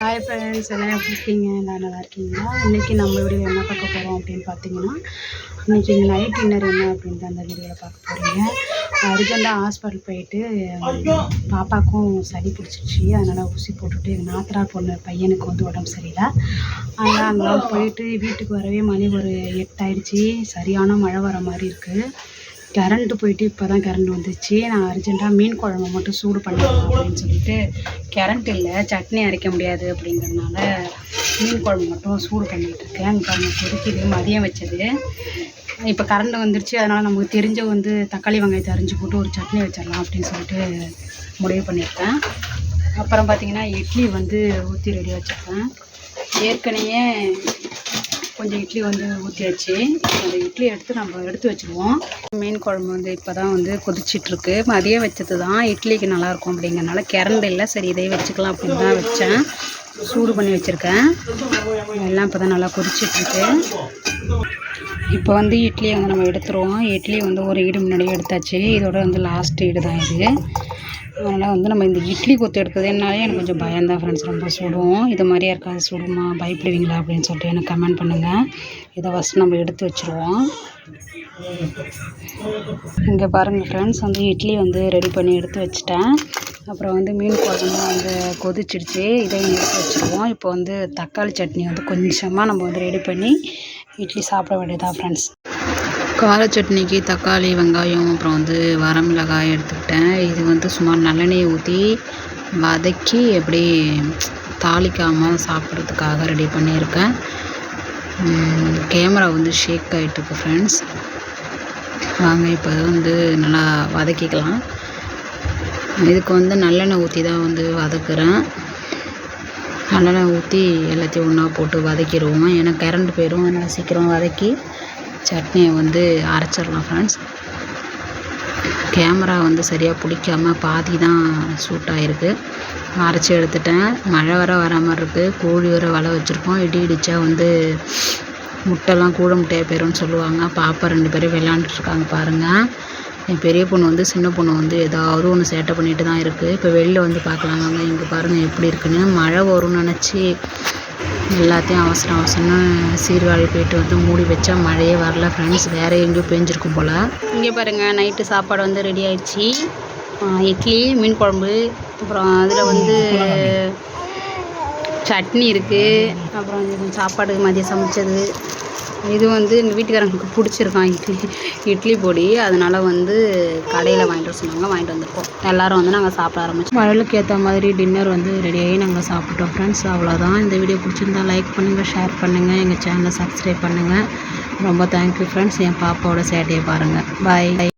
Hi friends, எல்லாம் எப்படி இருக்கீங்க? நான் நல்லா இருக்கீங்களா? இன்றைக்கி நம்ம வீடியோ என்ன பார்க்க போகிறோம் அப்படின்னு பார்த்தீங்கன்னா, இன்றைக்கி இந்த நைட் டின்னர் என்ன அப்படின்ட்டு அந்த வீடியோவில் பார்க்க போகிறீங்க. அர்ஜெண்டாக ஹாஸ்பிட்டல் போயிட்டு பாப்பாவுக்கும் சளி பிடிச்சிருச்சு. அதனால் ஊசி போட்டுட்டு எங்கள் நாத்தனார் பொண்ணு பையனுக்கு வந்து உடம்பு சரியில்லை. அதனால் அங்கெல்லாம் போயிட்டு வீட்டுக்கு வரவே மணி ஒரு 8 ஆயிடுச்சு. சரியான மழை வர மாதிரி இருக்குது. கரண்ட்டு போயிட்டு இப்போ தான் கரண்ட் வந்துச்சு. நான் அர்ஜெண்ட்டாக மீன் குழம்பு மட்டும் சூடு பண்ணிடலாம் அப்படின்னு சொல்லிட்டு, கரண்ட் இல்லை, சட்னி அரைக்க முடியாது அப்படிங்கிறதுனால மீன் குழம்பு மட்டும் சூடு பண்ணிகிட்ருக்கேன். இப்போ அவங்க கொதிக்குது, மதியம் வச்சது. இப்போ கரண்ட் வந்துருச்சு. அதனால் நமக்கு தெரிஞ்ச வந்து தக்காளி வெங்காயத்தை அரிஞ்சு போட்டு ஒரு சட்னி வச்சிடலாம் அப்படின்னு சொல்லிட்டு முடிவு பண்ணியிருக்கேன். அப்புறம் பார்த்திங்கன்னா இட்லி வந்து ஊற்றி ரெடி வச்சுருக்கேன். ஏற்கனவே கொஞ்சம் இட்லி வந்து ஊற்றியாச்சு. அந்த இட்லி எடுத்து வச்சுருவோம். மீன் குழம்பு வந்து இப்போ தான் வந்து கொதிச்சிட்ருக்கு. மதியம் வச்சது தான், இட்லிக்கு நல்லாயிருக்கும் அப்படிங்கிறனால கரண்ட் இல்லை, சரி இதை வச்சுக்கலாம் அப்படின்னு தான் வச்சேன். சூடு பண்ணி வச்சுருக்கேன். எல்லாம் இப்போ தான் நல்லா கொதிச்சிட்ருக்கு. இப்போ வந்து இட்லியை வந்து நம்ம எடுத்துருவோம். இட்லி வந்து ஒரு ஈடு முன்னாடியே எடுத்தாச்சு. இதோட வந்து லாஸ்ட் ஈடு தான் இது. அதனால் வந்து நம்ம இந்த இட்லி கொத்து எடுக்கிறதுனாலே எனக்கு கொஞ்சம் பயம்தான் ஃப்ரெண்ட்ஸ். ரொம்ப சுடும். இது மாதிரியே இருக்காது, சுடுமா, பயப்படுவீங்களா அப்படின்னு சொல்லிட்டு எனக்கு கமெண்ட் பண்ணுங்கள். இதை ஃபஸ்ட்டு நம்ம எடுத்து வச்சுருவோம். இங்கே பாருங்கள் ஃப்ரெண்ட்ஸ், வந்து இட்லி வந்து ரெடி பண்ணி எடுத்து வச்சுட்டேன். அப்புறம் வந்து மீன் குழம்பு வந்து கொதிச்சிடுச்சு. இதையும் எடுத்து வச்சுருவோம். இப்போ வந்து தக்காளி சட்னி வந்து கொஞ்சமாக நம்ம வந்து ரெடி பண்ணி இட்லி சாப்பிட வேண்டியதான் ஃப்ரெண்ட்ஸ். கார சட்னிக்கு தக்காளி, வெங்காயம், அப்புறம் வந்து வரமிளகாய் எடுத்துக்கிட்டேன். இது வந்து சுமார் நல்லெண்ணெயை ஊற்றி வதக்கி எப்படி தாளிக்காமல் சாப்பிட்றதுக்காக ரெடி பண்ணியிருக்கேன். கேமரா வந்து ஷேக் ஆகிட்டுருக்கு ஃப்ரெண்ட்ஸ். வாங்க இப்போ வந்து நல்லா வதக்கிக்கலாம். இதுக்கு வந்து நல்லெண்ணெய் ஊற்றி தான் வந்து வதக்குறேன். நல்லெண்ணெய் ஊற்றி எல்லாத்தையும் ஒன்றா போட்டு வதக்கிடுவோம். ஏன்னா கரண்ட் போயிடும். அதனால் சீக்கிரம் வதக்கி சட்னியை வந்து அரைச்சிடலாம் ஃப்ரெண்ட்ஸ். கேமரா வந்து சரியாக பிடிக்காமல் பாதி தான் ஷூட் ஆகிருக்கு. அரைச்சி எடுத்துட்டேன். மழை வர மாதிரி இருக்குது. கோழி வர வலை வச்சுருக்கோம். இடிச்சா வந்து முட்டைலாம் கூழ முட்டையாக போயிடும்னு சொல்லுவாங்க. பாப்பா 2 பேரும் விளாண்டுட்ருக்காங்க பாருங்கள். என் பெரிய பொண்ணு வந்து சின்ன பொண்ணு வந்து ஏதாவது ஒன்று சேட்டை பண்ணிட்டு தான் இருக்குது. இப்போ வெளியில் வந்து பார்க்கலாம் வாங்க. இங்கே பாருங்கள் எப்படி இருக்குன்னு. மழை வரும்னு நினச்சி எல்லாத்தையும் அவசரம்னு சீர்காழி போயிட்டு வந்து மூடி வச்சா மழையே வரல ஃப்ரெண்ட்ஸ். வேறு எங்கேயோ பெஞ்சிருக்கும் போல். இங்கே பாருங்கள், நைட்டு சாப்பாடு வந்து ரெடி ஆயிடுச்சு. இட்லி, மீன் குழம்பு, அப்புறம் அதில் வந்து சட்னி இருக்குது. அப்புறம் சாப்பாடு மதியம் சமைச்சது. இது வந்து எங்கள் வீட்டுக்காரங்களுக்கு பிடிச்சிருக்கான் இட்லி பொடி. அதனால் வந்து கடையில் வாங்கிட்டு வர சொன்னாங்க, வாங்கிட்டு வந்திருக்கோம். எல்லோரும் வந்து நாங்கள் சாப்பிட ஆரம்பிச்சோம். மழைக்கு ஏற்ற மாதிரி டின்னர் வந்து ரெடியாகி நாங்கள் சாப்பிட்டோம் ஃப்ரெண்ட்ஸ். அவ்வளோதான். இந்த வீடியோ பிடிச்சிருந்தா லைக் பண்ணுங்கள், ஷேர் பண்ணுங்கள், எங்கள் சேனலை சப்ஸ்கிரைப் பண்ணுங்கள். ரொம்ப தேங்க்யூ ஃப்ரெண்ட்ஸ். என் பாப்பாவோட சேட்டையை பாருங்கள். பாய்.